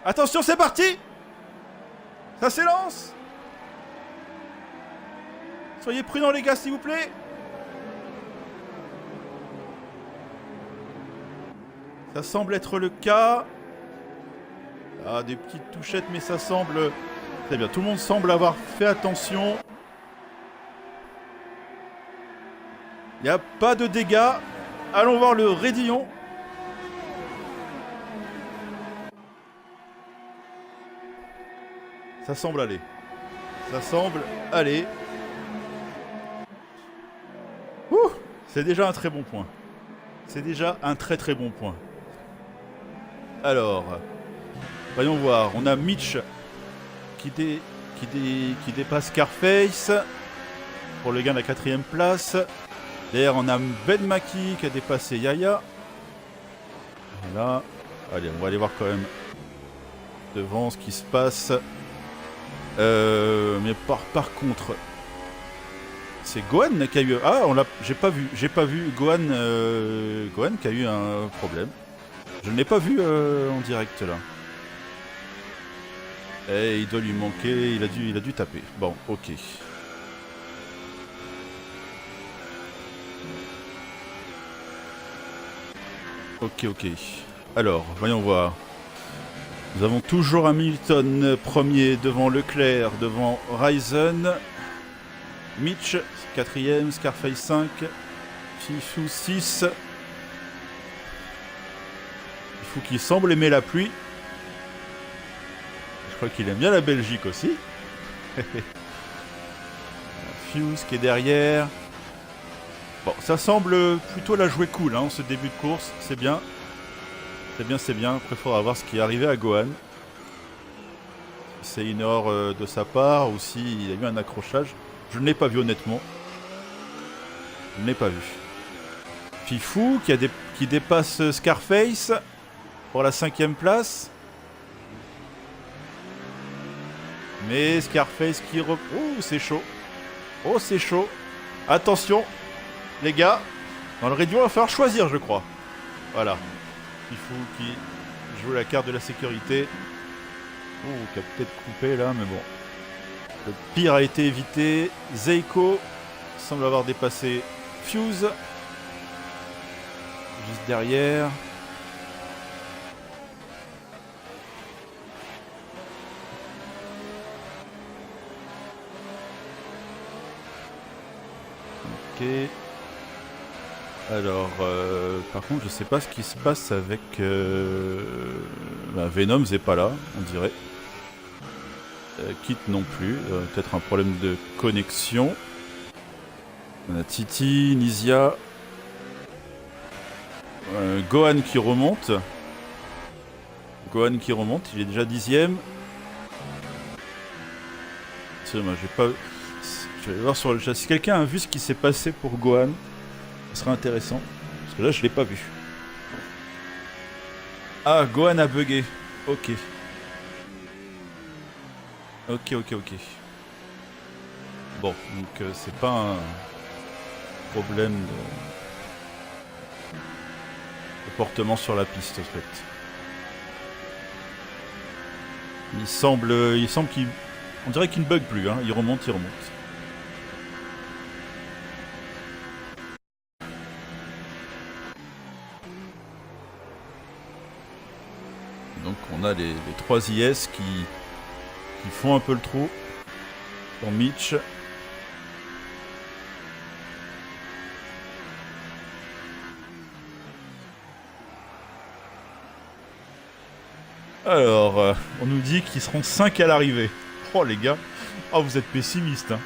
Attention, c'est parti. Ça s'élance. Soyez prudents les gars, s'il vous plaît. Ça semble être le cas. Ah, des petites touchettes, mais ça semble... Très bien, tout le monde semble avoir fait attention. Il n'y a pas de dégâts. Allons voir le raidillon. Ça semble aller. Ça semble aller. Ouh, c'est déjà un très bon point. C'est déjà un très très bon point. Alors, voyons voir. On a Mitch qui dépasse Scarface pour le gain de la 4ème place. D'ailleurs, on a Ben Maki qui a dépassé Yaya. Voilà. Allez, on va aller voir quand même devant ce qui se passe. Mais par contre, c'est Gohan qui a eu... Ah, j'ai pas vu Gohan qui a eu un problème. Je ne l'ai pas vu en direct là. Et il doit lui manquer, il a dû taper. Bon, ok. Ok. Alors, voyons voir. Nous avons toujours Hamilton premier devant Leclerc, devant Ryzen. Mitch 4ème, Scarface 5, Fifou 6. Fifou qui semble aimer la pluie. Je crois qu'il aime bien la Belgique aussi. Fuse qui est derrière. Bon, ça semble plutôt la jouer cool, hein, ce début de course, c'est bien. C'est bien. Après, il faudra voir ce qui est arrivé à Gohan. C'est une erreur de sa part, ou s'il a eu un accrochage. Je ne l'ai pas vu, honnêtement. Je ne l'ai pas vu. Fifou qui dépasse Scarface pour la 5ème place. Mais Scarface qui... Oh, c'est chaud. Oh, c'est chaud. Attention, les gars. Dans le rayon, il va falloir choisir, je crois. Voilà. Fifou qui joue la carte de la sécurité. Oh, qui a peut-être coupé là, mais bon. Le pire a été évité. Zeiko semble avoir dépassé Fuse. Juste derrière. Ok. Alors, par contre, je sais pas ce qui se passe avec... Venom n'est pas là, on dirait. Kit non plus, peut-être un problème de connexion. On a Titi, Nisia. Gohan qui remonte. Il est déjà 10ème. Moi, j'ai pas... Je vais voir sur le chat. Si quelqu'un a vu ce qui s'est passé pour Gohan, ce serait intéressant. Parce que là, je l'ai pas vu. Ah, Gohan a bugué. Ok. Bon, donc c'est pas un problème de portement sur la piste, en fait. Il semble qu'il... On dirait qu'il ne bug plus, hein. Il remonte. Donc on a les 3 IS qui font un peu le trou pour Mitch. Alors, on nous dit qu'ils seront 5 à l'arrivée. Oh les gars, oh vous êtes pessimistes, hein.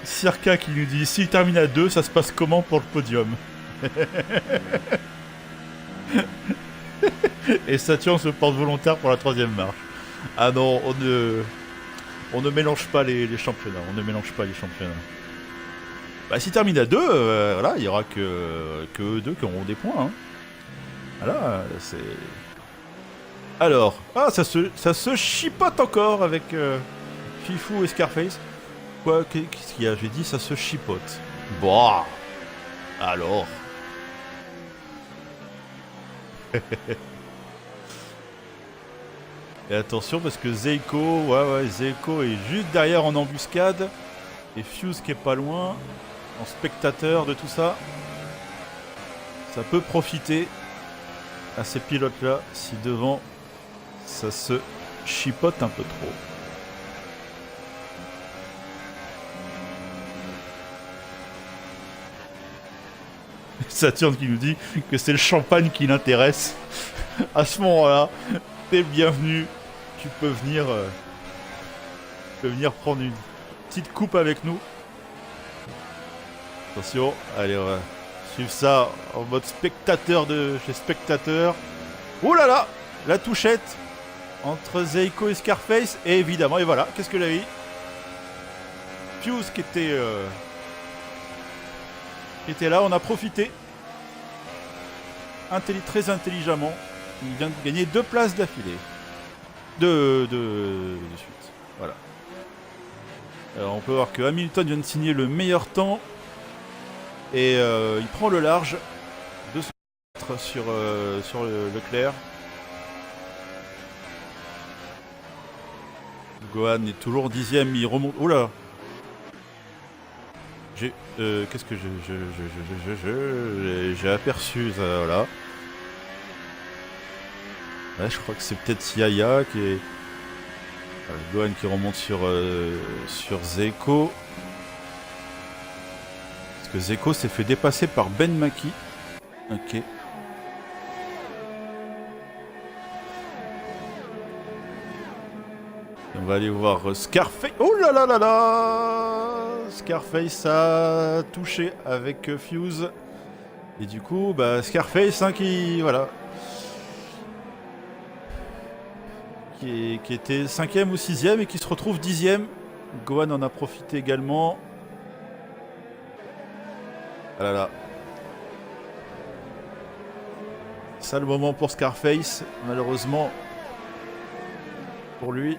Circa qui nous dit, s'il termine à 2, ça se passe comment pour le podium? Et Saturn se porte volontaire pour la 3ème marche. Ah non, on ne mélange pas les championnats. Bah s'il termine à 2, voilà, il y aura que eux deux qui auront des points, hein. Voilà, c'est... Alors, ah, ça se chipote encore avec Fifou et Scarface. Quoi, qu'est-ce qu'il y a? J'ai dit ça se chipote. Bon, alors... Et attention parce que Zeiko, Zeiko est juste derrière en embuscade. Et Fuse qui est pas loin, en spectateur de tout ça. Ça peut profiter à ces pilotes-là si devant ça se chipote un peu trop. Saturne qui nous dit que c'est le champagne qui l'intéresse. À ce moment-là, t'es le bienvenu. Tu peux venir prendre une petite coupe avec nous. Attention, allez, on va suivre ça en mode spectateur de chez spectateur. Oh là là, la touchette entre Zeiko et Scarface. Et évidemment, et voilà, qu'est-ce que j'avais dit? Fuse qui était là, on a profité. Très intelligemment. Il vient de gagner 2 places d'affilée. De suite. Voilà. Alors on peut voir que Hamilton vient de signer le meilleur temps. Et il prend le large de se mettre sur Leclerc. Gohan est toujours 10ème, il remonte. Oh là! Qu'est-ce que j'ai aperçu ça, voilà. Ouais, je crois que c'est peut-être Yaya qui est. Gohan qui remonte sur Zeiko. Parce que Zeiko s'est fait dépasser par Ben Maki. Ok. On va aller voir Scarface. Oh là là là là! Scarface a touché avec Fuse. Et du coup, bah, Scarface qui. Voilà. Qui était 5ème ou 6ème et qui se retrouve 10ème. Gohan en a profité également. Ah là là. C'est ça le moment pour Scarface, malheureusement. Pour lui.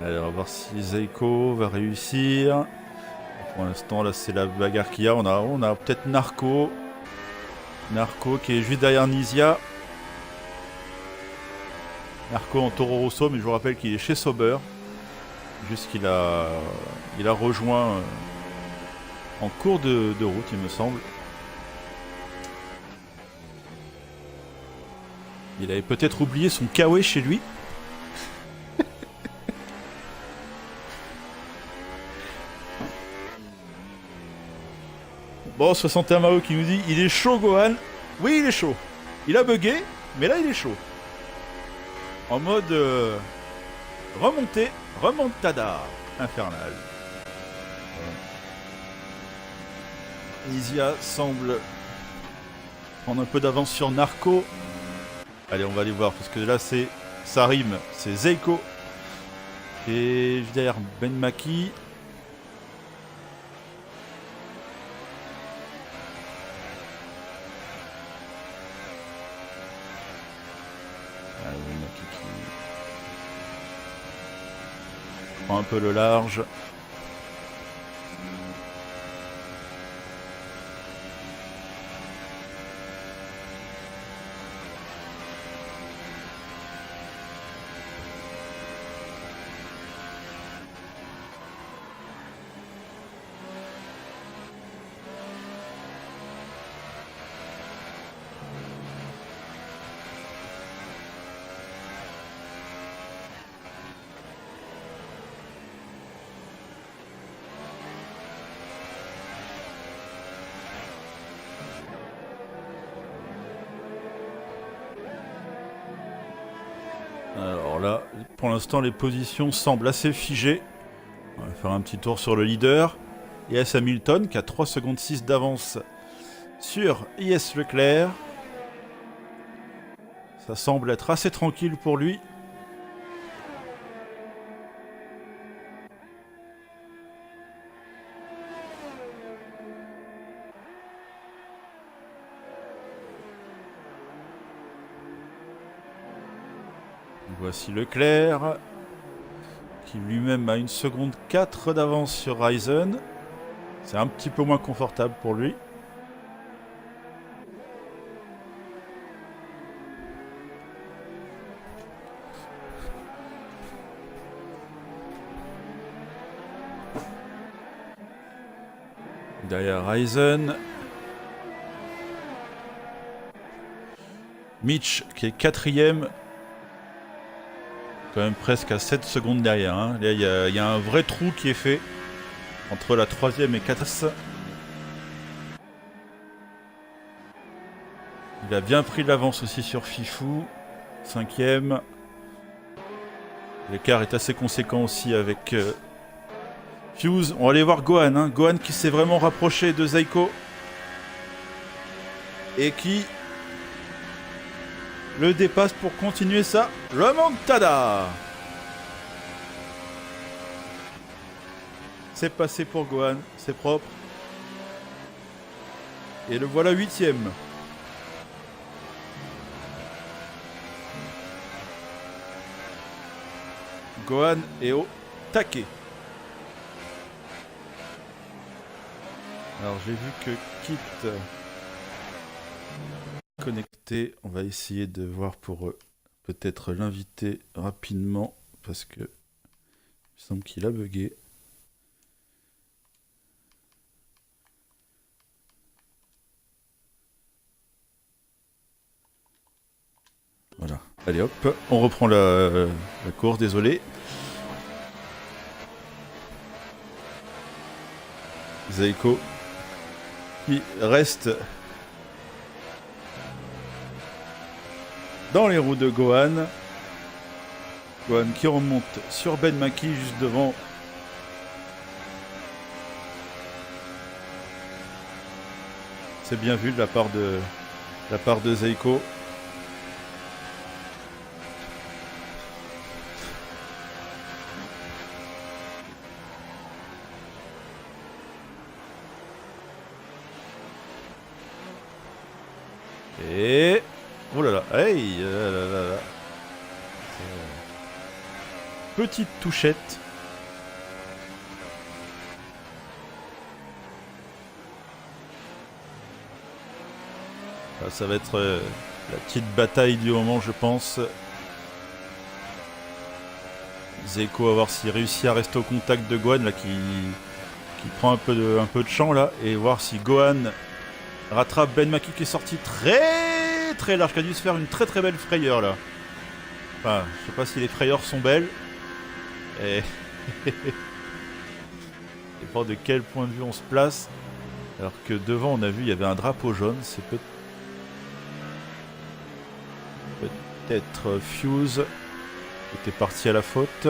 Allez, on va voir si Zeiko va réussir. Pour l'instant, là, c'est la bagarre qu'il y a. On a peut-être Narco. Narco qui est juste derrière Nisia. Narco en Toro Rosso, mais je vous rappelle qu'il est chez Sauber. Juste qu'il a rejoint en cours de route, il me semble. Il avait peut-être oublié son Kawe chez lui. Bon, 61 Mao qui nous dit il est chaud Gohan. Oui, il est chaud. Il a bugué, mais là il est chaud. En mode remontada infernale. Nisia semble prendre un peu d'avance sur Narco. Allez, on va aller voir parce que là ça rime. C'est Zeiko et derrière Ben Maki. Prend un peu le large. Alors là, pour l'instant, les positions semblent assez figées. On va faire un petit tour sur le leader. IS Hamilton qui a 3 secondes 6 d'avance sur IS Leclerc. Ça semble être assez tranquille pour lui. Voici Leclerc, qui lui-même a 1 seconde 4 d'avance sur Ryzen. C'est un petit peu moins confortable pour lui. derrière Ryzen. Mitch qui est 4ème. Quand même presque à 7 secondes derrière. Hein. Là, il y a un vrai trou qui est fait entre la 3ème et 4ème. Il a bien pris de l'avance aussi sur Fifou. 5ème. L'écart est assez conséquent aussi avec Fuse. On va aller voir Gohan. Hein. Gohan qui s'est vraiment rapproché de Zeiko. Et qui le dépasse pour continuer sa remontada. C'est passé pour Gohan. C'est propre. Et le voilà 8ème. Gohan est au taquet. Alors j'ai vu que Kit connecté. On va essayer de voir pour peut-être l'inviter rapidement parce que il me semble qu'il a bugué. Voilà. Allez hop, on reprend la course, désolé. Zeiko qui reste dans les roues de Gohan. Gohan qui remonte sur Ben Maki juste devant. C'est bien vu de la part de Zeiko. Et... oh là là, hey là là là là. Petite touchette. Là, ça va être la petite bataille du moment, je pense. Zeiko va voir s'il réussit à rester au contact de Gohan là, qui prend un peu de champ là, et voir si Gohan rattrape Ben Maki qui est sorti très très large, qui a dû se faire une très très belle frayeur là. Enfin, je sais pas si les frayeurs sont belles. Et dépend de quel point de vue on se place. Alors que devant on a vu il y avait un drapeau jaune, c'est peut-être Fuse qui était parti à la faute.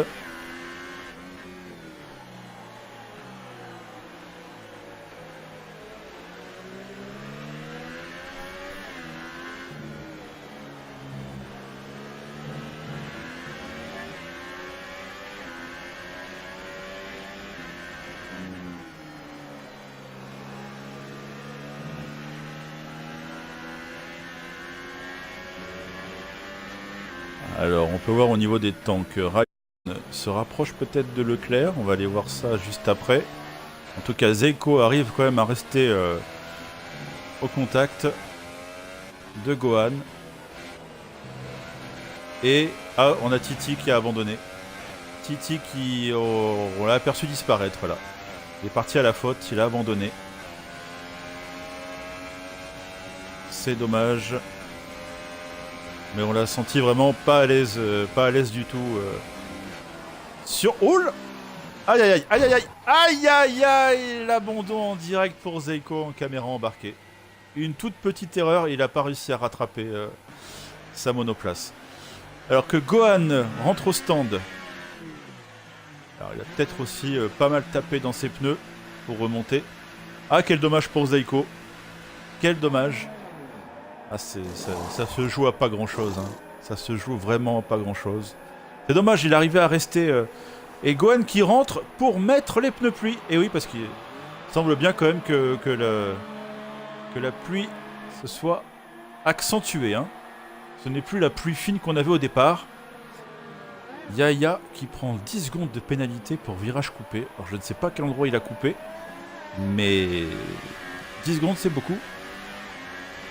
Alors, on peut voir au niveau des temps que Ryan se rapproche peut-être de Leclerc. On va aller voir ça juste après. En tout cas, Zeiko arrive quand même à rester au contact de Gohan. Et on a Titi qui a abandonné. Titi qui, on l'a aperçu disparaître là. Il est parti à la faute, il a abandonné. C'est dommage. Mais on l'a senti vraiment pas à l'aise du tout. Sur Oul. Aïe aïe aïe aïe aïe aïe aïe aïe, l'abandon en direct pour Zeiko en caméra embarquée. Une toute petite erreur, il n'a pas réussi à rattraper sa monoplace. Alors que Gohan rentre au stand. Alors il a peut-être aussi pas mal tapé dans ses pneus pour remonter. Ah, quel dommage pour Zeiko. Quel dommage. Ah, ça se joue à pas grand chose. Hein. Ça se joue vraiment à pas grand chose. C'est dommage, il arrivait à rester. Et Gohan qui rentre pour mettre les pneus pluie. Et oui, parce qu'il semble bien quand même que la pluie se soit accentuée. Hein. Ce n'est plus la pluie fine qu'on avait au départ. Yaya qui prend 10 secondes de pénalité pour virage coupé. Alors je ne sais pas quel endroit il a coupé. Mais 10 secondes c'est beaucoup.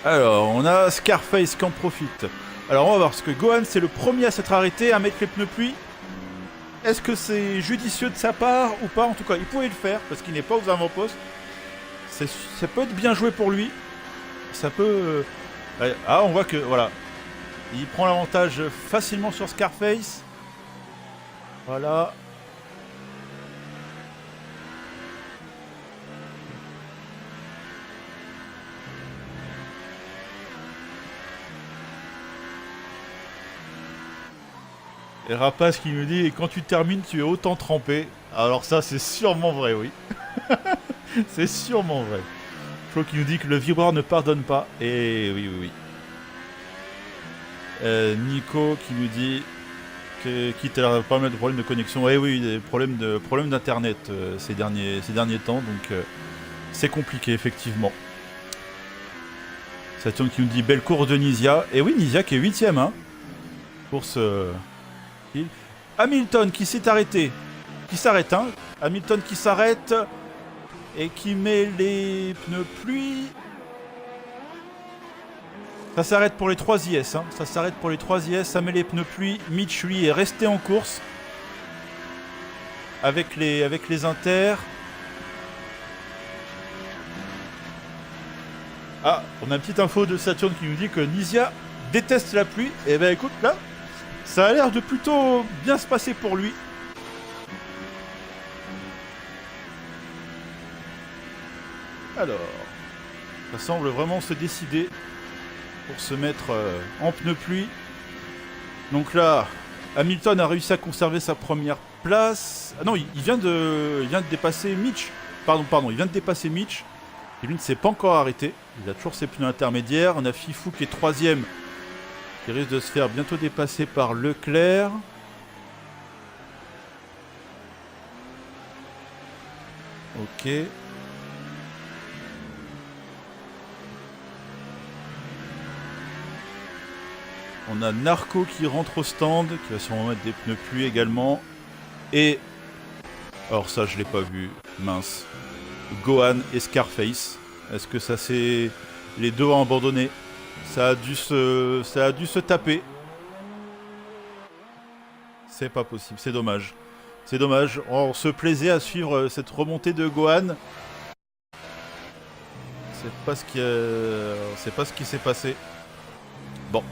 Alors, on a Scarface qui en profite. Alors, on va voir, parce que Gohan, c'est le premier à s'être arrêté, à mettre les pneus pluie. Est-ce que c'est judicieux de sa part ou pas? En tout cas, il pouvait le faire, parce qu'il n'est pas aux avant-postes. Ça peut être bien joué pour lui. Ça peut... Ah, on voit que, voilà. Il prend l'avantage facilement sur Scarface. Voilà. Et Rapace qui me dit, et quand tu termines, tu es autant trempé. Alors ça, c'est sûrement vrai, oui. C'est sûrement vrai. Flo qui nous dit que le vibreur ne pardonne pas. Et oui, oui, oui. Nico qui nous dit que quitte à pas mal de problèmes de connexion. Eh oui, des problèmes d'internet ces derniers temps, donc c'est compliqué effectivement. Saturne qui nous dit belle course de Nisia. Et oui, Nisia qui est 8ème, hein. Course. Hamilton qui s'est arrêté. Qui s'arrête, hein. Hamilton qui s'arrête. Et qui met les pneus pluie. Ça s'arrête pour les 3 IS. Hein. Ça s'arrête pour les 3 IS. Ça met les pneus pluie. Mitch, lui, est resté en course. Avec les inters. Ah, on a une petite info de Saturne qui nous dit que Nisia déteste la pluie. Et ben écoute, là, ça a l'air de plutôt bien se passer pour lui. Alors, ça semble vraiment se décider pour se mettre en pneu pluie. Donc là, Hamilton a réussi à conserver sa première place. Ah non, il vient de dépasser Mitch. Pardon, il vient de dépasser Mitch. Et lui ne s'est pas encore arrêté. Il a toujours ses pneus intermédiaires. On a Fifou qui est 3ème, qui risque de se faire bientôt dépasser par Leclerc. Ok. On a Narco qui rentre au stand, qui va sûrement mettre des pneus pluie également. Et... alors ça je l'ai pas vu, mince. Gohan et Scarface. Est-ce que ça c'est... les deux ont abandonné. Ça a dû se taper. C'est pas possible, c'est dommage. C'est dommage, on se plaisait à suivre cette remontée de Gohan. C'est pas ce qui s'est passé. Bon.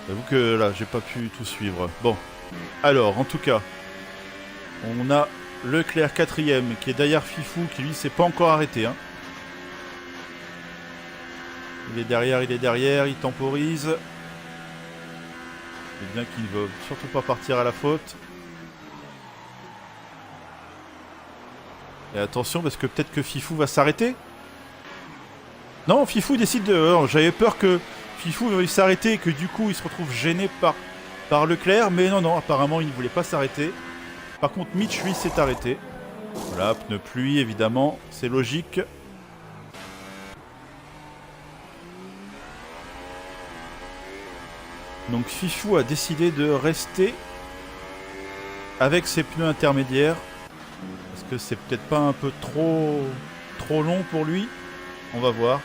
J'avoue que là, j'ai pas pu tout suivre. Bon. Alors, en tout cas, on a Leclerc 4ème qui est derrière Fifou, qui lui s'est pas encore arrêté. Hein. Il est derrière, il temporise. C'est bien qu'il ne veut surtout pas partir à la faute. Et attention, parce que peut-être que Fifou va s'arrêter. Non, Fifou décide de... j'avais peur que Fifou veuille s'arrêter et que du coup il se retrouve gêné par Leclerc. Mais non, apparemment il ne voulait pas s'arrêter. Par contre, Mitch, lui, s'est arrêté. Voilà, pneu pluie, évidemment. C'est logique. Donc Fifou a décidé de rester avec ses pneus intermédiaires. Parce que c'est peut-être pas un peu trop long pour lui. On va voir.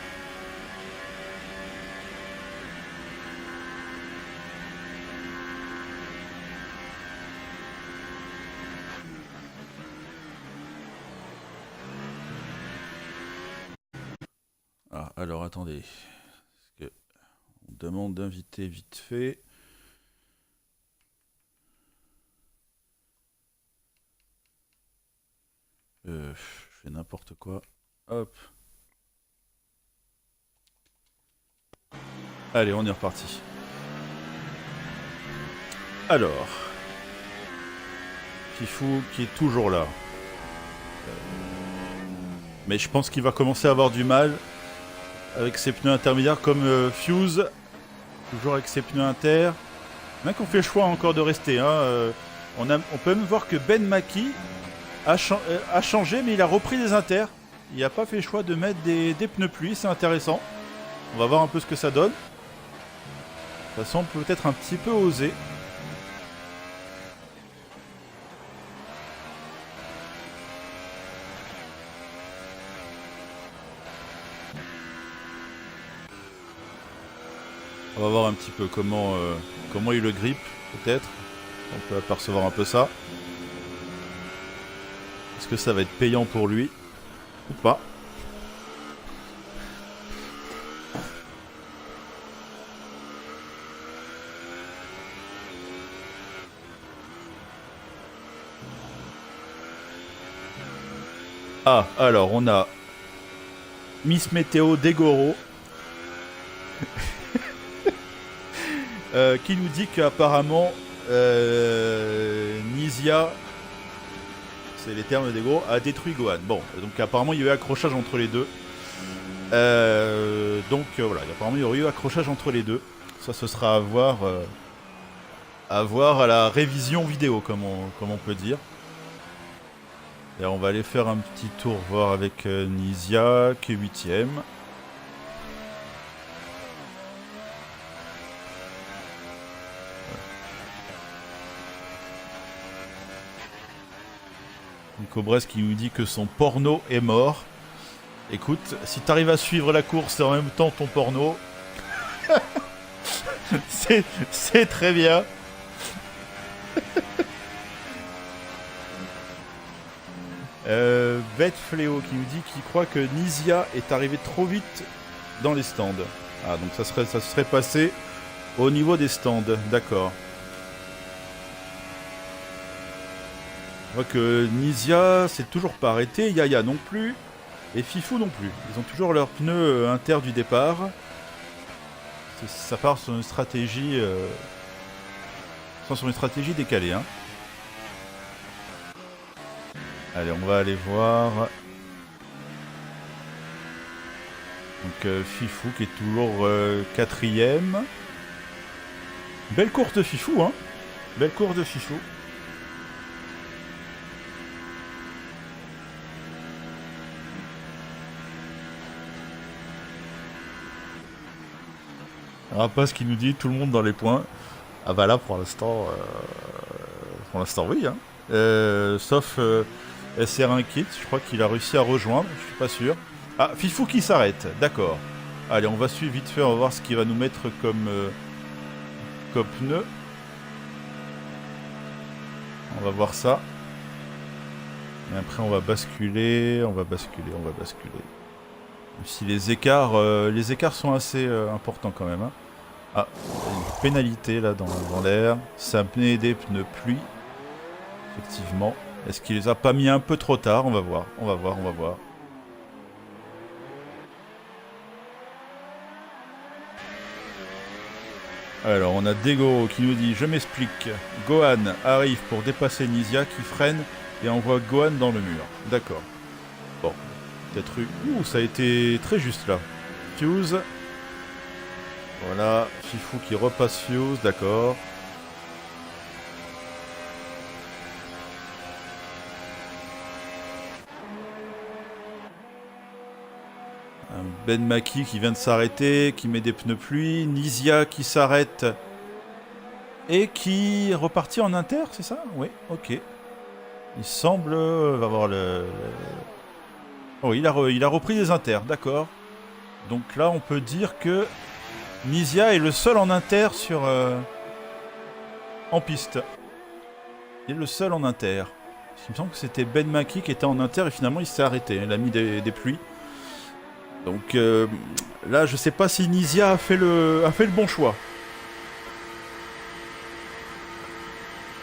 Ah, alors attendez. Parce que on demande d'inviter vite fait. Je fais n'importe quoi. Hop. Allez, on est reparti. Alors. Fifou qui est toujours là. Mais je pense qu'il va commencer à avoir du mal avec ses pneus intermédiaires comme Fuse. Toujours avec ses pneus inter. Même qu'on fait le choix encore de rester. Hein. On peut même voir que Ben Maki a changé, mais il a repris des inters. Il n'a pas fait le choix de mettre des pneus pluie, c'est intéressant. On va voir un peu ce que ça donne. Ça semble peut-être un petit peu osé. On va voir un petit peu comment il le grippe, peut-être. On peut apercevoir un peu ça. Est-ce que ça va être payant pour lui ou pas? Ah, alors on a Miss Météo Degoro qui nous dit qu'apparemment Nisia, c'est les termes de Degoro, a détruit Gohan. Bon, donc apparemment il y a eu accrochage entre les deux. Voilà, apparemment il y aurait eu accrochage entre les deux. Ça, ce sera à voir à la révision vidéo, comme on peut dire. Et on va aller faire un petit tour voir avec Nisia, qui est 8ème. Nico Brest qui nous dit que son porno est mort. Écoute, si t'arrives à suivre la course et en même temps ton porno, c'est très bien. Bête Fléau qui nous dit qu'il croit que Nisia est arrivé trop vite dans les stands. Ah, donc ça serait passé au niveau des stands, d'accord. On voit que Nisia s'est toujours pas arrêté, Yaya non plus, et Fifou non plus. Ils ont toujours leurs pneus inter du départ. Ça part sur une stratégie, sur une stratégie décalée, hein. Allez, on va aller voir. Donc Fifou qui est toujours 4ème. Belle course de Fifou, hein. Belle course de Fifou. Rapace qui nous dit tout le monde dans les points. Ah bah là pour l'instant oui, hein. Sauf SR1 Kit, je crois qu'il a réussi à rejoindre, je suis pas sûr. Ah, Fifou qui s'arrête, d'accord. Allez, on va suivre vite fait, on va voir ce qu'il va nous mettre comme pneu. On va voir ça. Et après on va basculer, Même si les écarts sont assez importants quand même, hein. Ah, il y a une pénalité là dans l'air. Ça met des pneus pluie. Effectivement. Est-ce qu'il les a pas mis un peu trop tard? On va voir. Alors, on a Dego qui nous dit « Je m'explique. Gohan arrive pour dépasser Nisia qui freine et envoie Gohan dans le mur. » D'accord. Bon. Peut-être eu... Ouh, ça a été très juste là. Fuse. Voilà. Fifou qui repasse Fuse. D'accord. Ben Maki qui vient de s'arrêter, qui met des pneus pluie. Nisia qui s'arrête et qui est reparti en inter, c'est ça? Oui, ok. Il semble avoir Oh, il a repris les inters, d'accord. Donc là, on peut dire que Nisia est le seul en inter sur en piste. Il est le seul en inter. Il me semble que c'était Ben Maki qui était en inter et finalement il s'est arrêté. Il a mis des pluies. Donc là, je sais pas si Nisia a fait le bon choix.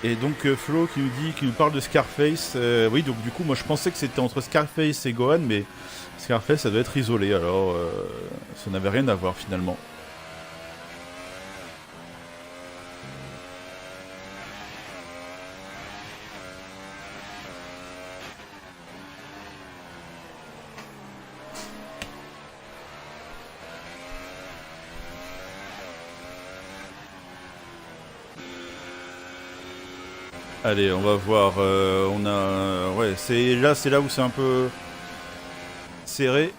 Et donc Flo qui nous parle de Scarface. Oui, donc du coup, moi je pensais que c'était entre Scarface et Gohan, mais Scarface, ça doit être isolé. Alors, ça n'avait rien à voir finalement. Allez, on va voir. On a, ouais, c'est là où c'est un peu serré.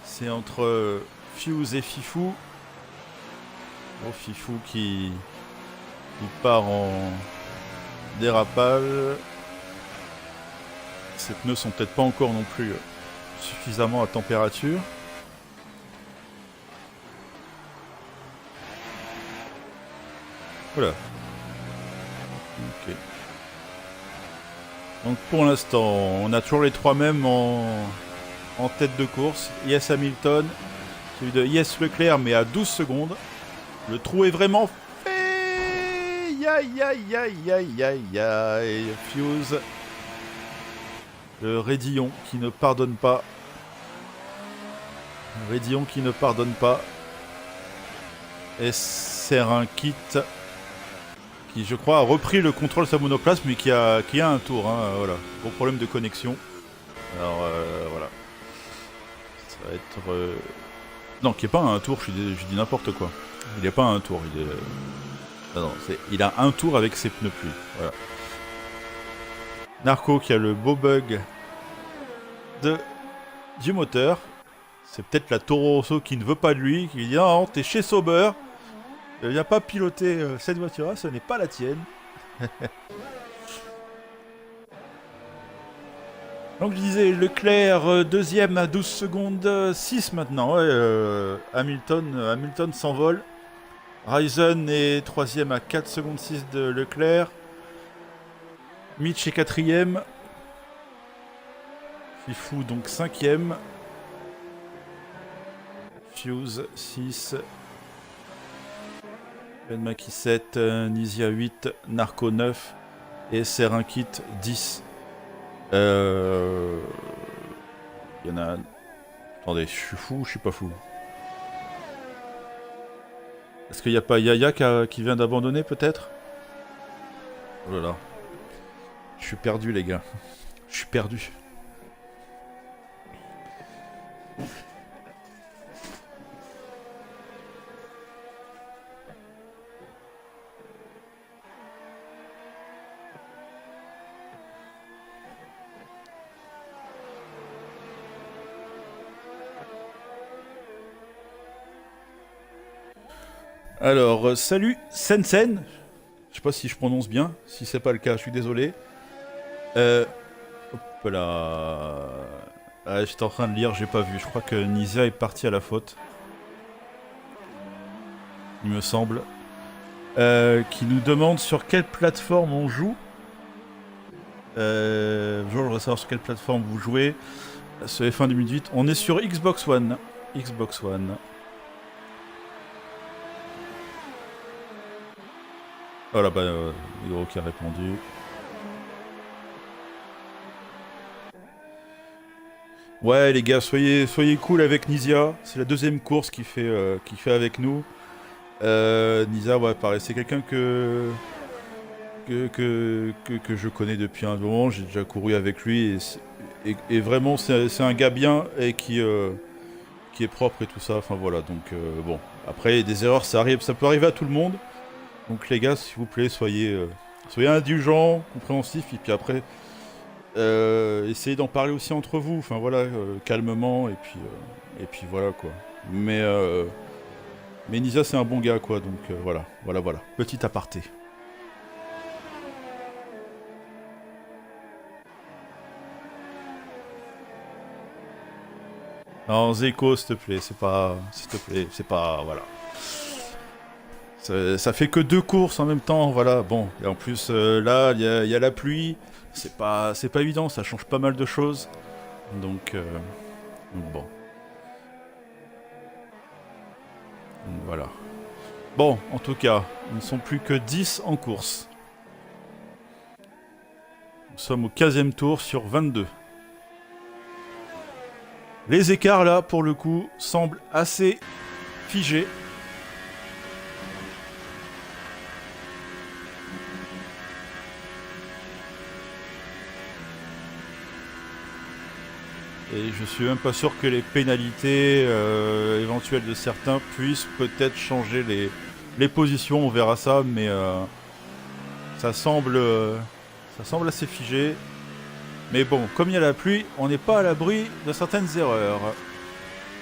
C'est entre Fuse et Fifou. Bon, Fifou qui part en dérapage. Ces pneus sont peut-être pas encore non plus suffisamment à température. Voilà. Ok. Donc pour l'instant, on a toujours les trois mêmes en tête de course. Yes Hamilton, celui de Yes Leclerc, mais à 12 secondes. Le trou est vraiment fait. Aïe aïe aïe aïe aïe aïe. Fuse Le Raidillon qui ne pardonne pas. Raidillon qui ne pardonne pas. Et Serankit qui, je crois, a repris le contrôle de sa monoplace, mais qui a un tour. Hein, voilà. Gros problème de connexion. Alors, voilà. Ça va être... Non, qui n'est pas un tour, je dis n'importe quoi. Il n'est pas un tour. Non, il a un tour avec ses pneus pluie. Voilà. Narco qui a le beau bug du moteur. C'est peut-être la Toro Rosso qui ne veut pas de lui, qui dit non, t'es chez Sauber, ne viens pas piloter cette voiture-là, ce n'est pas la tienne. Donc je disais, Leclerc deuxième à 12 secondes 6 maintenant. Ouais, Hamilton s'envole. Ryzen est troisième à 4 secondes 6 de Leclerc. Mitch est quatrième. Fifou donc cinquième. Fuse 6. Ben Maki 7. Nisia 8. Narco 9. Et Serankit 10. Il y en a... Attendez, je suis fou ou je suis pas fou? Est-ce qu'il n'y a pas Yaya qui vient d'abandonner peut-être? Oh là là. Je suis perdu les gars. Je suis perdu. Alors, salut Sensen. Je sais pas si je prononce bien. Si c'est pas le cas, je suis désolé. Hop là. Ah, j'étais en train de lire, j'ai pas vu. Je crois que Nisia est parti à la faute. Il me semble. Qui nous demande sur quelle plateforme on joue. Je voudrais savoir sur quelle plateforme vous jouez. Ce F1 2018. On est sur Xbox One. Xbox One. Voilà, bah, Hydro qui a répondu. Ouais, les gars, soyez cool avec Nisia. C'est la deuxième course qu'il fait avec nous. Nisia, ouais, pareil, c'est quelqu'un que je connais depuis un moment. J'ai déjà couru avec lui. Et vraiment, c'est un gars bien et qui est propre et tout ça. Enfin, voilà, donc bon. Après, des erreurs, ça peut arriver à tout le monde. Donc les gars, s'il vous plaît, soyez indulgents, compréhensifs, et puis après, essayez d'en parler aussi entre vous, enfin voilà, calmement, et puis voilà quoi. Mais Nisa c'est un bon gars quoi, donc voilà, petit aparté. Non, Zeko, s'il te plaît, c'est pas, voilà. Ça fait que 2 courses en même temps, voilà. Bon, et en plus là, il y a la pluie. C'est pas évident, ça change pas mal de choses. Donc bon. Donc, voilà. Bon, en tout cas, ils ne sont plus que 10 en course. Nous sommes au 15e tour sur 22. Les écarts là, pour le coup, semblent assez figés. Et je suis même pas sûr que les pénalités éventuelles de certains puissent peut-être changer les positions, on verra ça, mais ça semble assez figé. Mais bon, comme il y a la pluie, on n'est pas à l'abri de certaines erreurs.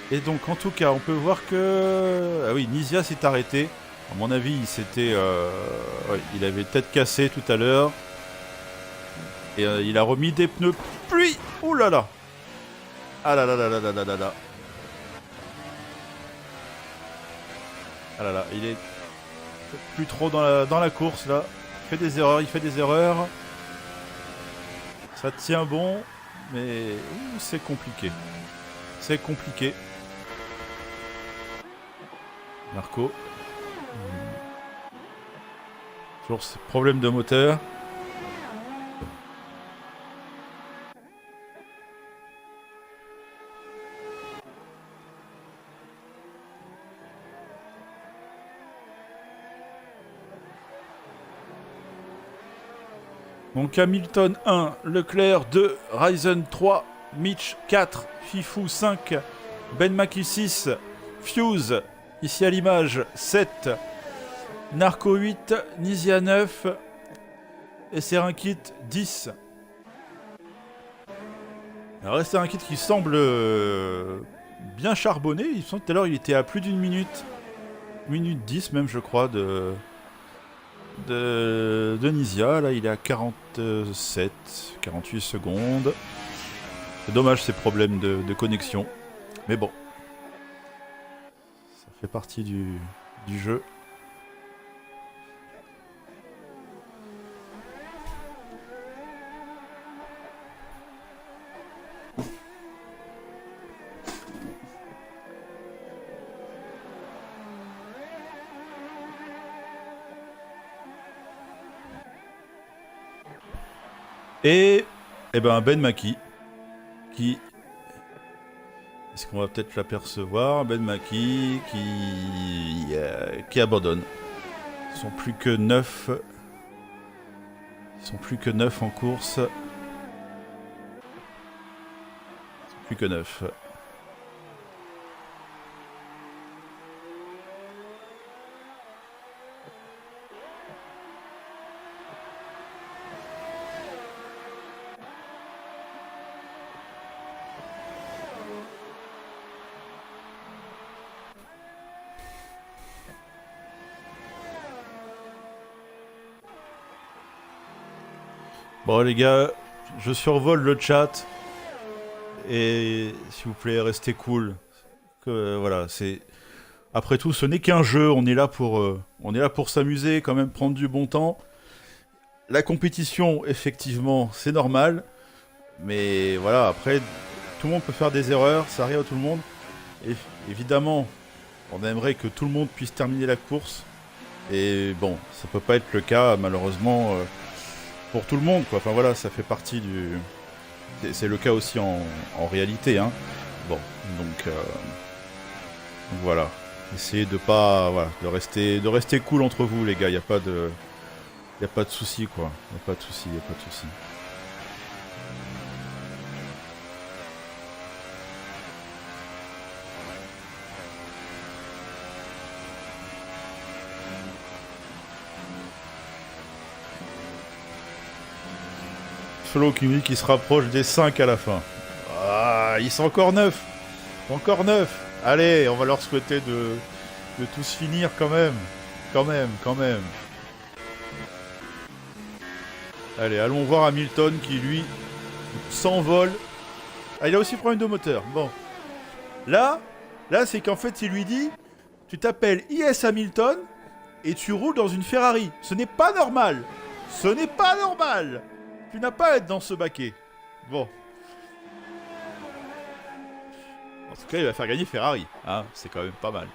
Et donc en tout cas, on peut voir que... Ah oui, Nisia s'est arrêté. À mon avis, il avait tête cassée tout à l'heure. Et il a remis des pneus pluie. Ouh là là. Ah là là là là là là là là. Ah là là, il est plus trop dans la course là. Il fait des erreurs. Ça tient bon, mais c'est compliqué. C'est compliqué. Marco. Toujours ce problème de moteur. Donc Hamilton 1, Leclerc 2, Ryzen 3, Mitch 4, Fifou 5, Ben Maki 6, Fuse, ici à l'image 7, Narco 8, Nizia 9 et Serankit 10. Alors Serankit qui semble bien charbonné. Il semble tout à l'heure il était à plus d'une minute. Minute 10 même je crois de Nizia. Là il est à 47, 48 secondes. C'est dommage ces problèmes de connexion. Mais bon. Ça fait partie du jeu. Et ben Ben Maki qui... Est-ce qu'on va peut-être l'apercevoir? Ben Maki qui abandonne. Ils sont plus que 9. Ils sont plus que 9 en course. Ils sont plus que 9. Bon les gars, je survole le chat et s'il vous plaît restez cool. Voilà, c'est après tout ce n'est qu'un jeu, on est là pour s'amuser, quand même prendre du bon temps. La compétition effectivement c'est normal, mais voilà après tout le monde peut faire des erreurs, ça arrive à tout le monde. Et évidemment, on aimerait que tout le monde puisse terminer la course et bon, ça peut pas être le cas malheureusement. Pour tout le monde, quoi. Enfin voilà, ça fait partie du... C'est le cas aussi en réalité, hein. Bon, donc voilà. Essayez de pas... Voilà, de rester cool entre vous, les gars. Y a pas de soucis, quoi. Y a pas de soucis. Flo qui me dit qu'il se rapproche des 5 à la fin. Ah, ils sont encore 9. Encore 9. Allez, on va leur souhaiter de tous finir quand même. Quand même. Allez, allons voir Hamilton qui, lui, s'envole. Ah, il a aussi problème de moteur. Bon. Là, c'est qu'en fait, il lui dit, tu t'appelles IS Hamilton et tu roules dans une Ferrari. Ce n'est pas normal. Tu n'as pas à être dans ce baquet. Bon. En tout cas, il va faire gagner Ferrari. Hein, c'est quand même pas mal.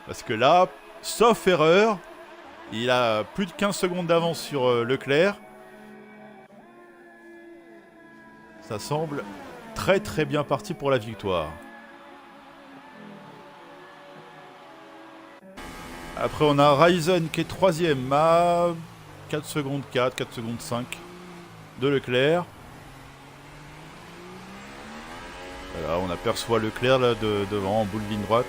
Parce que là, sauf erreur, il a plus de 15 secondes d'avance sur Leclerc. Ça semble très très bien parti pour la victoire. Après, on a Ryzen qui est 3ème à 4 secondes 4, 4 secondes 5 de Leclerc. Voilà, on aperçoit Leclerc là devant en bout de ligne droite.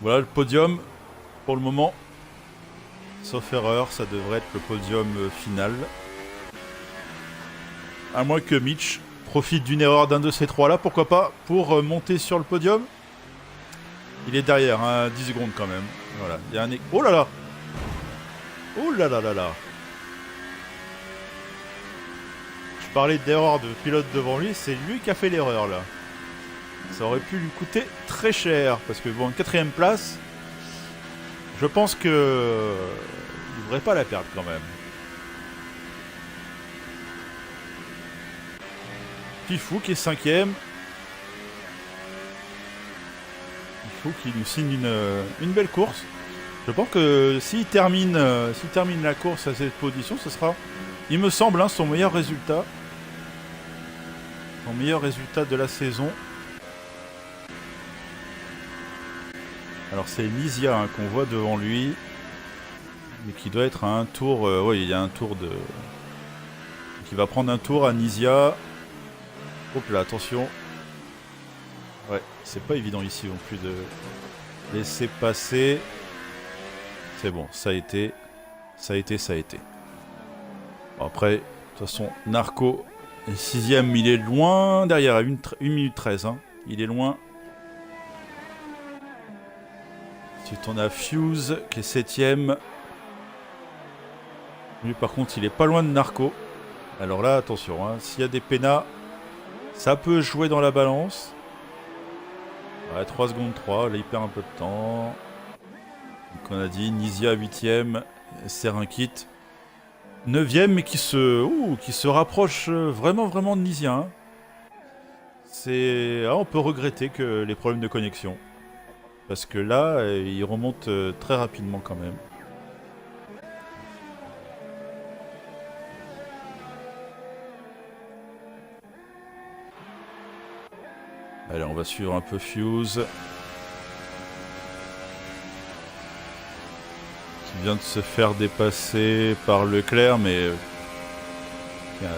Voilà le podium pour le moment. Sauf erreur, ça devrait être le podium final. À moins que Mitch profite d'une erreur d'un de ces trois là, pourquoi pas, pour monter sur le podium. Il est derrière, hein, 10 secondes quand même. Voilà, il y a un... Oh là là! Oh là là là là! Je parlais d'erreur de pilote devant lui, c'est lui qui a fait l'erreur là. Ça aurait pu lui coûter très cher, parce que bon, 4ème place, je pense que... il ne devrait pas la perdre quand même. Fifou qui est 5ème. Fifou qui nous signe une belle course. Je pense que s'il termine la course à cette position, ce sera, il me semble, hein, son meilleur résultat. Son meilleur résultat de la saison. Alors c'est Nisia hein, qu'on voit devant lui. Mais qui doit être à un tour... oui, il y a un tour de... Qui va prendre un tour à Nisia. Hop là, attention. Ouais, c'est pas évident ici non plus de laisser passer. C'est bon, ça a été. Ça a été, ça a été. Bon, après, de toute façon, Narco est 6ème, il est loin derrière, à 1 minute 13. Hein. Il est loin. Ensuite, on a Fuse qui est 7ème. Lui, par contre, il est pas loin de Narco. Alors là, attention, hein, s'il y a des pénats, ça peut jouer dans la balance. Ouais, 3 secondes 3, là il perd un peu de temps. Donc on a dit Nisia 8ème, Serankit 9ème, mais qui se rapproche vraiment de Nisia. Hein. On peut regretter que les problèmes de connexion. Parce que là, il remonte très rapidement quand même. Allez, on va suivre un peu Fuse. Qui vient de se faire dépasser par Leclerc, mais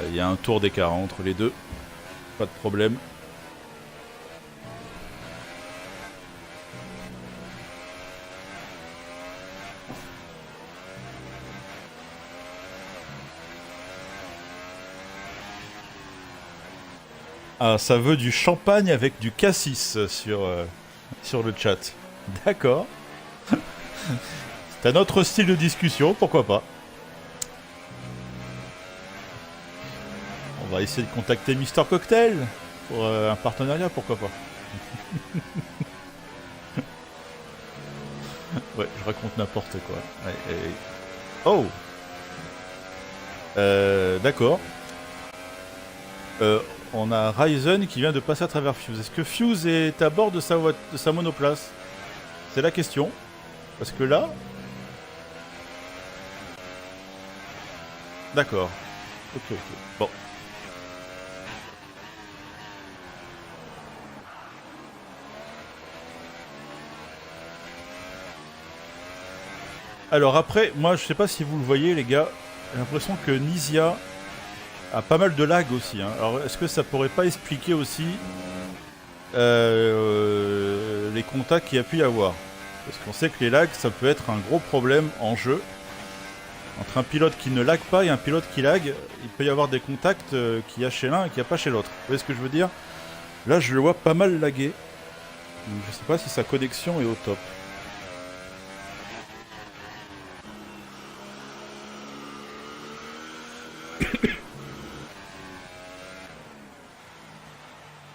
il y a un tour d'écart entre les deux. Pas de problème. Ah, ça veut du champagne avec du cassis sur le chat. D'accord. C'est un autre style de discussion, pourquoi pas. On va essayer de contacter Mister Cocktail pour un partenariat, pourquoi pas. Ouais, je raconte n'importe quoi. Oh d'accord. On a Ryzen qui vient de passer à travers Fuse. Est-ce que Fuse est à bord de sa monoplace? C'est la question. Parce que là... D'accord. Ok. Bon. Alors après, moi je sais pas si vous le voyez les gars, j'ai l'impression que Nisia a pas mal de lag aussi. Hein. Alors est-ce que ça pourrait pas expliquer aussi les contacts qu'il y a pu y avoir? Parce qu'on sait que les lags ça peut être un gros problème en jeu. Entre un pilote qui ne lag pas et un pilote qui lag, il peut y avoir des contacts qu'il y a chez l'un et qu'il n'y a pas chez l'autre. Vous voyez ce que je veux dire? Là je le vois pas mal laguer. Donc, je sais pas si sa connexion est au top.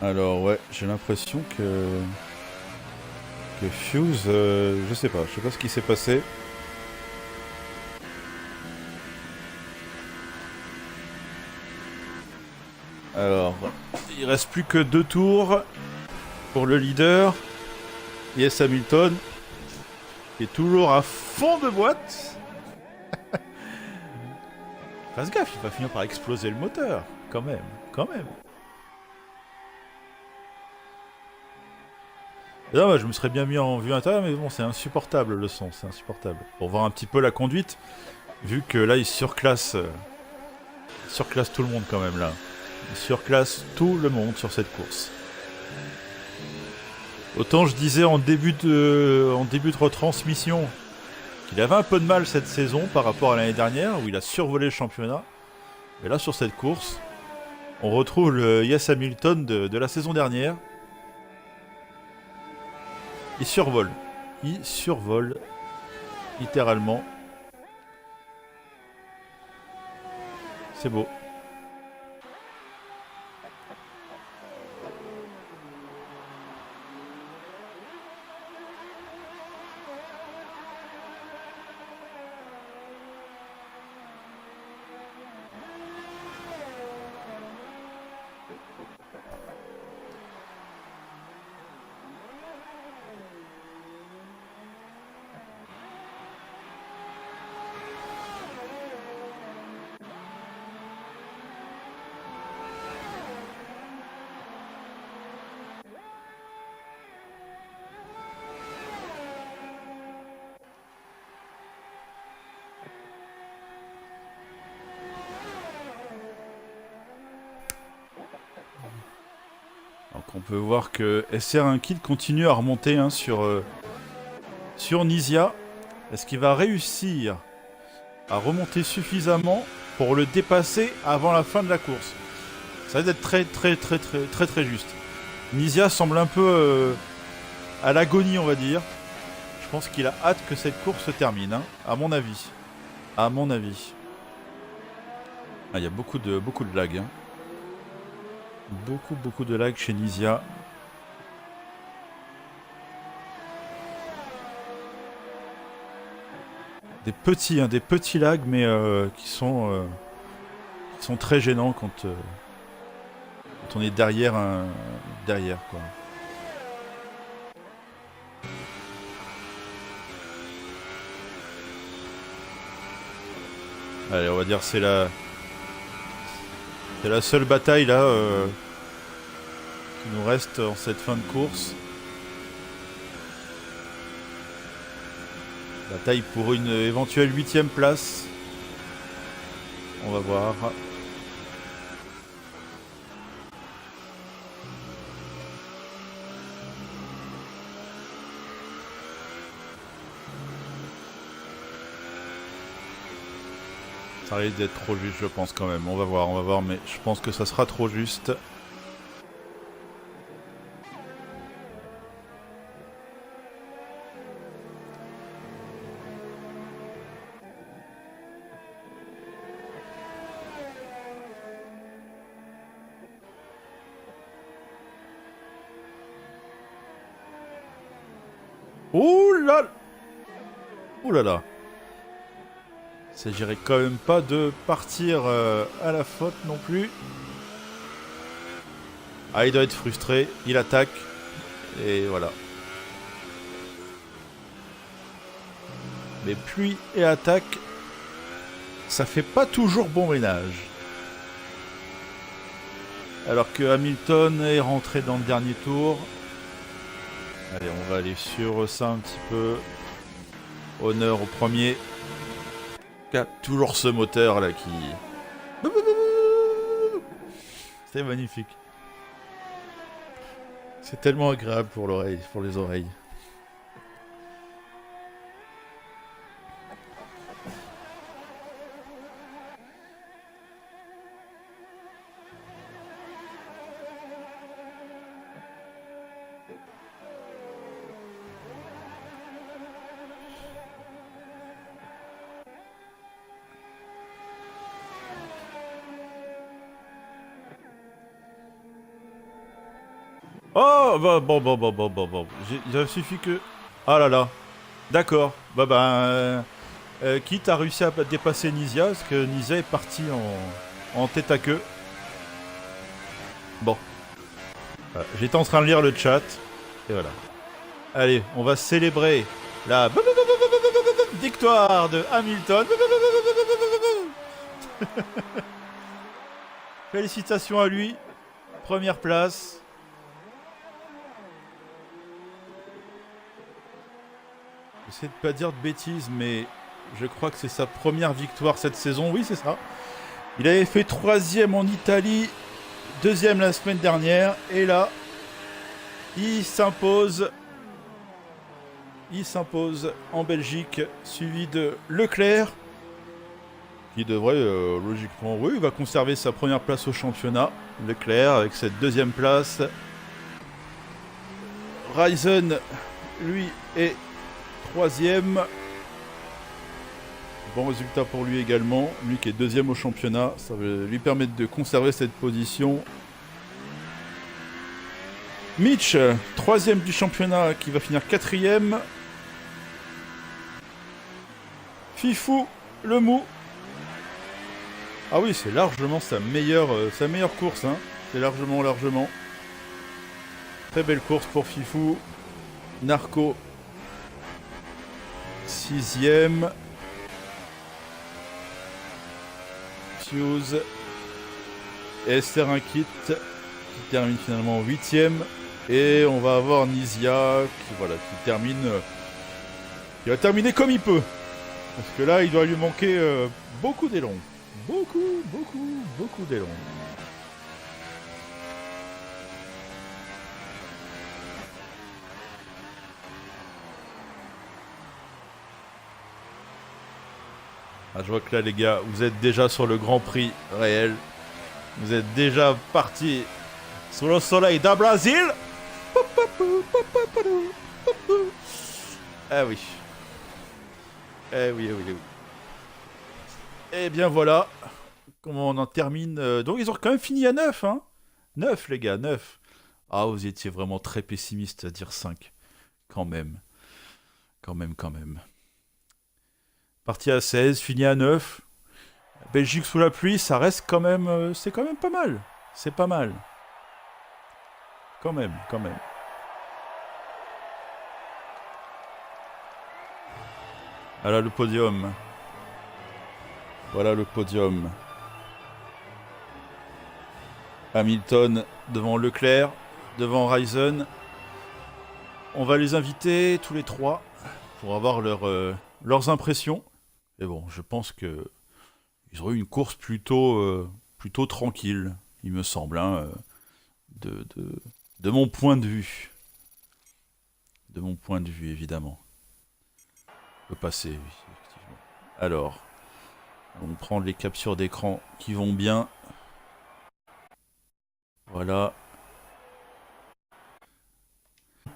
Alors ouais, j'ai l'impression que Fuse, je sais pas ce qui s'est passé. Alors, il reste plus que 2 tours pour le leader. Yes Hamilton, qui est toujours à fond de boîte. Fasse gaffe, il va finir par exploser le moteur, quand même. Non, je me serais bien mis en vue intérieure, mais bon, c'est insupportable le son, c'est insupportable. Pour voir un petit peu la conduite, vu que là, il surclasse tout le monde quand même, là. Il surclasse tout le monde sur cette course. Autant je disais en début de retransmission qu'il avait un peu de mal cette saison par rapport à l'année dernière, où il a survolé le championnat. Et là, sur cette course, on retrouve le Yes Hamilton de la saison dernière. Il survole, littéralement. C'est beau. on peut voir que SR1 Kid continue à remonter hein, sur Nisia. Est-ce qu'il va réussir à remonter suffisamment pour le dépasser avant la fin de la course? Ça va être très juste. Nisia semble un peu à l'agonie, on va dire. Je pense qu'il a hâte que cette course se termine, hein, à mon avis. À mon avis. Ah, il y a beaucoup de lag. Hein. Beaucoup de lag chez Nisia. Des petits lags, mais qui sont très gênants quand on est derrière quoi. Allez, on va dire c'est la seule bataille là qui nous reste en cette fin de course. Bataille pour une éventuelle 8e place. On va voir. Ça risque d'être trop juste, je pense quand même. On va voir, mais je pense que ça sera trop juste. Ouh là! Ouh là là! Il s'agirait quand même pas de partir à la faute non plus. Ah, il doit être frustré. Il attaque. Et voilà. Mais pluie et attaque, ça fait pas toujours bon ménage. Alors que Hamilton est rentré dans le dernier tour. Allez, on va aller sur ça un petit peu. Honneur au premier. Toujours ce moteur là qui... C'est magnifique. C'est tellement agréable pour l'oreille, pour les oreilles. Oh, bah, bon. Il suffit que... Ah là là. D'accord. Kit a réussi à dépasser Nisia, parce que Nisia est parti en tête à queue. Bon. Voilà. J'étais en train de lire le chat. Et voilà. Allez, on va célébrer la victoire de Hamilton. Félicitations à lui. Première place. J'essaie de pas dire de bêtises, mais je crois que c'est sa première victoire cette saison. Oui, c'est ça. Il avait fait 3e en Italie, 2e la semaine dernière, et là, il s'impose en Belgique, suivi de Leclerc, qui devrait logiquement, oui, il va conserver sa première place au championnat. Leclerc avec cette 2e place. Ryzen, lui, est 3e. Bon résultat pour lui également. Lui qui est 2e au championnat. Ça va lui permettre de conserver cette position. Mitch, 3e du championnat, qui va finir 4e. Fifou, le mou. Ah oui, c'est largement sa meilleure course. Hein. C'est largement. Très belle course pour Fifou. Narco, 6e. Fuse. Et SR1 Kit qui termine finalement 8e. Et on va avoir Nisia qui va terminer comme il peut. Parce que là, il doit lui manquer beaucoup d'élan. Beaucoup d'élan. Ah, je vois que là, les gars, vous êtes déjà sur le Grand Prix réel. Vous êtes déjà partis sous le soleil d'un Brésil. Ah oui. Eh oui, eh oui, eh oui. Eh bien voilà. Comment on en termine. Donc ils ont quand même fini à 9, hein. 9, les gars, 9. Ah, vous étiez vraiment très pessimiste à dire 5. Quand même. Quand même, quand même. Parti à 16, fini à 9. Belgique sous la pluie, ça reste quand même. C'est quand même pas mal. C'est pas mal. Quand même, quand même. Voilà le podium. Voilà le podium. Hamilton devant Leclerc, devant Ryzen. On va les inviter tous les trois pour avoir leurs impressions. Et bon, je pense que ils auraient eu une course plutôt tranquille, il me semble, hein, de mon point de vue. De mon point de vue, évidemment. On peut passer, oui, effectivement. Alors, on prend les captures d'écran qui vont bien. Voilà.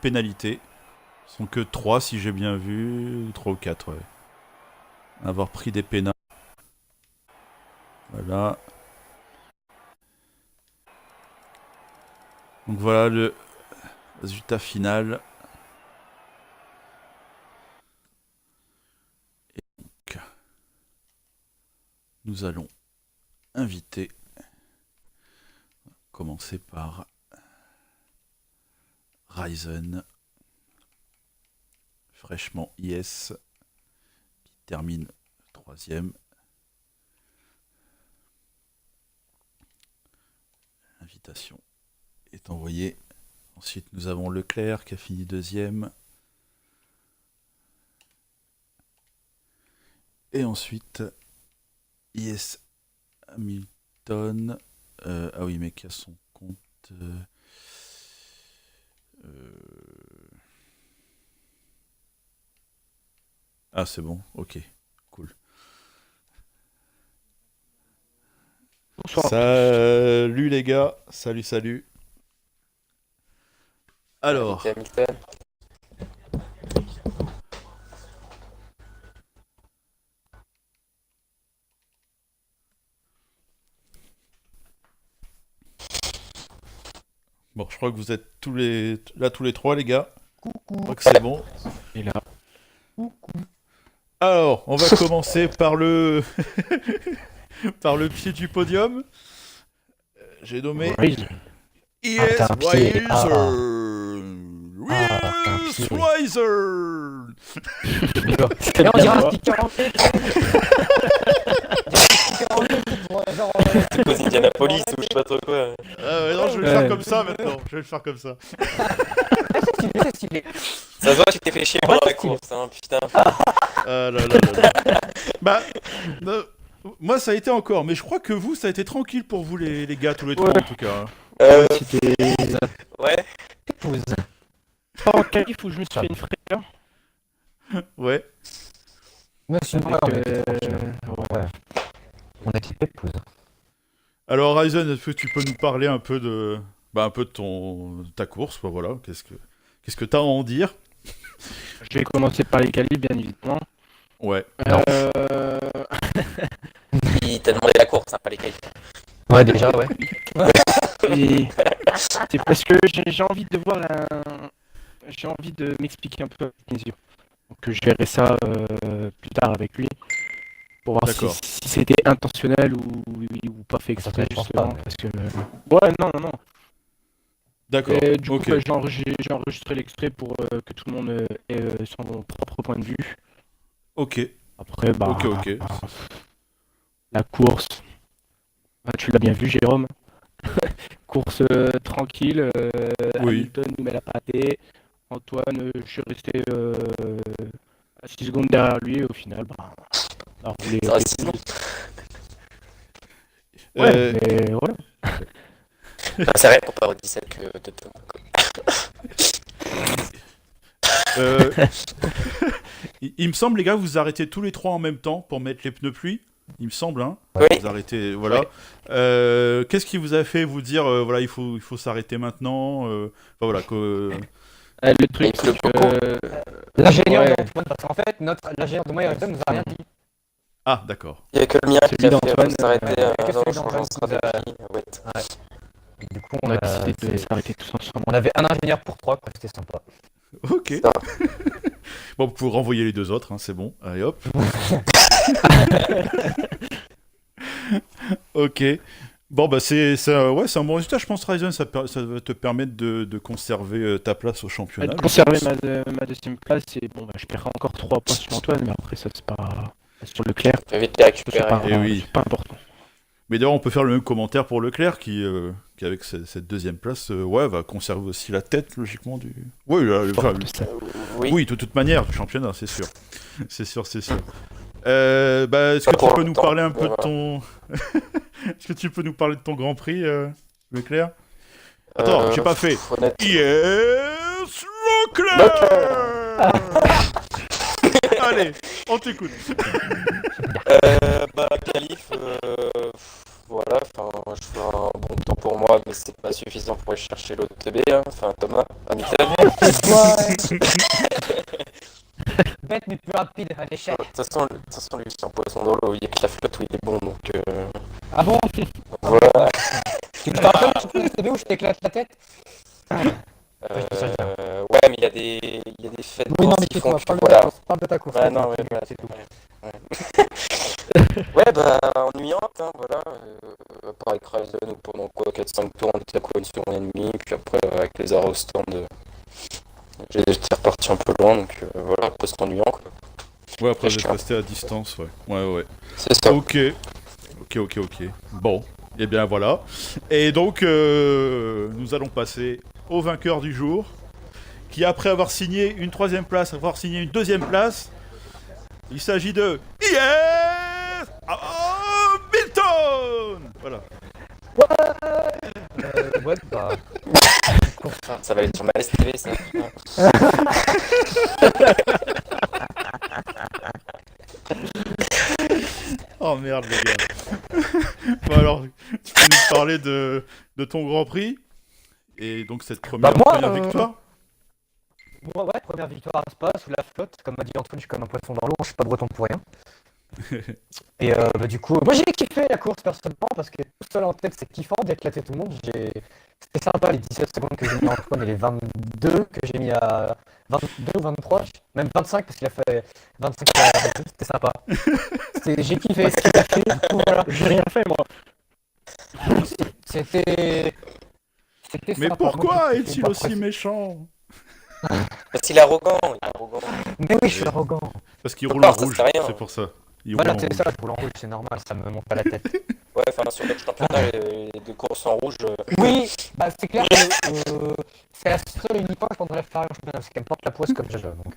Pénalité. Ce sont que 3 si j'ai bien vu. 3 ou 4, ouais. Avoir pris des pénals. Voilà. Donc voilà le résultat final. Et donc, nous allons inviter. Commencer par Ryzen. Fraîchement IS. Qui termine 3ème. L'invitation est envoyée. Ensuite, nous avons Leclerc qui a fini 2ème. Et ensuite, IS Hamilton. Ah oui, mais qui a son compte. Ah, c'est bon, ok, cool. Bonsoir. Salut les gars, salut, salut. Alors, Hamilton. bon, je crois que vous êtes tous les trois les gars. Je crois que c'est bon. Et là, Alors, on va commencer par le par le pied du podium. J'ai nommé Ryzen. IS t'as un pied. Riser. t'as un IS pied. Riser. Et on dirait un Petit 48. C'est cause Indianapolis ou je sais pas trop quoi. Ah ouais, non, je vais le faire comme ça maintenant. Je vais le faire comme ça. C'est stylé. Ça se voit que tu t'es fait chier pendant la course, hein, putain. Ah là là là là. Bah, moi ça a été encore, mais je crois que vous, ça a été tranquille pour vous les gars, tous les trois Ouais. en tout cas. C'était Ouais. Épouse. pas en qualif où je me suis fait une frayeur. Ouais. Ouais, c'est Avec, vrai, ouais. on a typé épouse. Alors Ryzen, est-ce que tu peux nous parler un peu de ta course, quoi, voilà. Qu'est-ce que t'as à en dire? Je vais commencer par les qualifs, bien évidemment. Ouais. Il t'a demandé la course, hein, pas les qualifs. Ouais, déjà, ouais. Et c'est parce que j'ai envie de voir j'ai envie de m'expliquer un peu avec mes yeux. Donc je verrai ça plus tard avec lui pour voir D'accord. si c'était intentionnel ou pas fait exprès, Je pense justement, pas, mais- parce que ouais, non. D'accord. Et du coup, Ok. j'ai enregistré l'extrait pour que tout le monde ait son propre point de vue. Ok. Après, bah, Ok. la course, bah, tu l'as bien vu, Jérôme. Course tranquille, Oui. Hamilton nous met la pâtée. Antoine, je suis resté à 6 secondes derrière lui, et au final, bah, on a roulé. Ça reste 6 secondes. Ouais, mais voilà. C'est vrai pour pas avoir 17 que de temps. il me semble, les gars, vous arrêtez tous les trois en même temps pour mettre les pneus pluie. Il me semble, hein. Oui. Vous arrêtez, voilà. Qu'est-ce qui vous a fait vous dire, voilà, il faut s'arrêter maintenant enfin, voilà, Le truc, Il pleut c'est que... L'ingénieur Ouais. d'Antoine, parce qu'en fait, l'ingénieur de moi et Ayrton nous a rien dit. Ah, d'accord. Il y a que le mien qui Celui a fait d'Antoine, s'arrêter que dans celui le changement de d'Antoine qui nous a- stratégie. Ouais. Du coup, On a décidé de s'arrêter tous ensemble. on avait un ingénieur pour trois, quoi, c'était sympa. Ok. Ça. Bon, vous pouvez renvoyer les deux autres, hein, c'est bon. Allez, hop. Ok. Bon, bah, c'est un bon résultat, je pense, Ryzen. Ça va te permettre de conserver ta place au championnat. De conserver ma deuxième place, et bon, bah, je paierai encore 3 points sur Antoine, mais après, ça, c'est pas... Sur Leclerc, Tu peux vite les c'est récupérer. pas, Eh oui. c'est pas important. Mais d'ailleurs, on peut faire le même commentaire pour Leclerc qui avec cette deuxième place, va conserver aussi la tête, logiquement, du. Oui, Oui. de toute manière, du championnat, c'est sûr. C'est sûr. Est-ce que Pas pour tu peux nous longtemps, parler un peu mais de voilà. ton. Est-ce que tu peux nous parler de ton Grand Prix, Leclerc? Attends, j'ai pas fait. Honnête. Yes, Leclerc. Allez, on t'écoute. Qualif, voilà, je fais un bon temps pour moi, mais c'est pas suffisant pour aller chercher l'autre TB, hein, enfin Thomas, Hamilton. Bête mais plus rapide à l'échec. De toute façon, lui, c'est un poisson dans l'eau, il y a que la flotte où il est bon, donc Ah bon? voilà. Tu te rappelles, tu sais où je t'éclate la tête? Ouais, mais il y a des faits Oui, non, mais qui font tais-toi, que, parle voilà. de ta course. Ouais, non, ouais, voilà, c'est tout. Ouais, ennuyante, hein, voilà. Pareil, Ryzen, où pendant quoi, 4-5 tours, on était à quoi, une seconde et demie, puis après, avec les arrêts au stand, j'étais reparti un peu loin, donc voilà, après c'est ennuyant, quoi. Ouais, après, Je vous êtes resté à distance, ouais. Ouais. C'est ça. Ok. Bon, et bien voilà. Et donc, nous allons passer au vainqueur du jour, qui après avoir signé une troisième place, avoir signé une deuxième place, il s'agit de Yes Hamilton. Voilà. Ouais, bah. Ça va être sur ma TV, ça. Oh merde, les gars. Bon alors, tu peux nous parler de ton Grand Prix et donc cette première victoire. Ouais, première victoire à Spa sous la flotte. Comme m'a dit Antoine, je suis comme un poisson dans l'eau, je suis pas breton pour rien. Et du coup, moi j'ai kiffé la course personnellement parce que tout seul en tête c'est kiffant d'éclater tout le monde. C'était sympa les 17 secondes que j'ai mis à Antoine et les 22 que j'ai mis à 22 ou 23, même 25 parce qu'il a fait 25 à 22, c'était sympa. J'ai kiffé ce qu'il a fait, du coup voilà. J'ai rien fait, moi. C'était Mais sympa. pourquoi Moi, j'ai est-il kiffé, aussi méchant? Parce qu'il est arrogant, Mais oui, je suis arrogant. Parce qu'il Faut roule pas, en ça rouge, sert à rien. c'est pour ça. Il Voilà, roule en c'est rouge. ça, je roule en rouge, c'est normal, ça me monte à la tête. Ouais, sur notre championnat, les deux courses en rouge, Oui, bah c'est clair que c'est la seule et unique fois que je prendrais la Ferrari en championnat parce qu'elle me porte la poisse comme Jaja. Donc,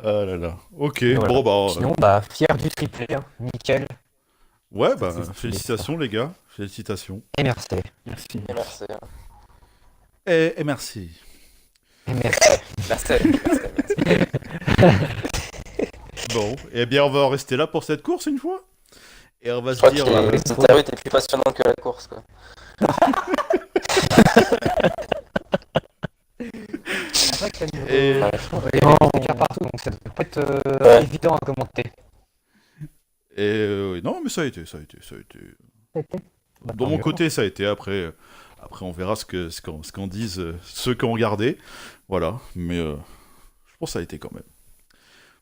Ah là là. Ok, voilà. bon bah. Sinon, bah fier du triplé, hein. Nickel. Ouais, bah, c'est- félicitations les gars. Félicitations. Et merci. Merci. et merci. Et merci. Et merci. Merci. Bon, eh bien on va en rester là pour cette course une fois. Et on va Je se crois dire... que les interviews étaient plus passionnantes que la course, quoi. C'est vrai qu'il y a une Et- il y a des écarts partout, donc ça doit pas être évident à commenter. Et non, mais ça a été. Bah, De tant mon mieux. côté, ça a été. Après on verra ce qu'en disent ceux qui ont regardé. Voilà, mais je pense que ça a été quand même.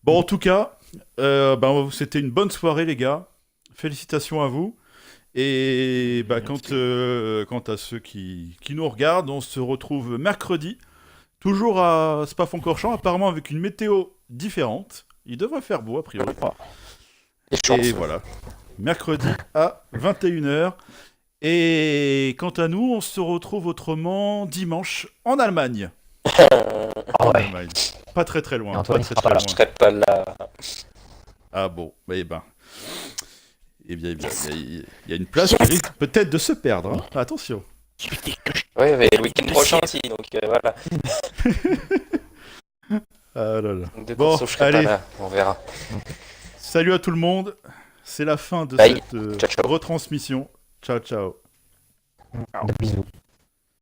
Bon, en tout cas, c'était une bonne soirée, les gars. Félicitations à vous. Et quant à ceux qui nous regardent, on se retrouve mercredi, toujours à Spa-Francorchamps, apparemment avec une météo différente. Il devrait faire beau, a priori. Et chance. Et voilà, mercredi à 21h. Et quant à nous, on se retrouve autrement dimanche en Allemagne. Ah ouais. Allemagne. Pas très très loin. Et Antoine, pas il très, sera pas très là. Je loin. serais pas là. Ah bon, eh bien, il y a une place qui risque peut-être de se perdre. Hein. Attention. Ouais, mais le week-end prochain aussi, donc voilà. Ah là là. De Bon, course, je serai allez. pas là, on verra. Salut à tout le monde. C'est la fin de Bye. cette Ciao, ciao. retransmission. Ciao, ciao. Bisous.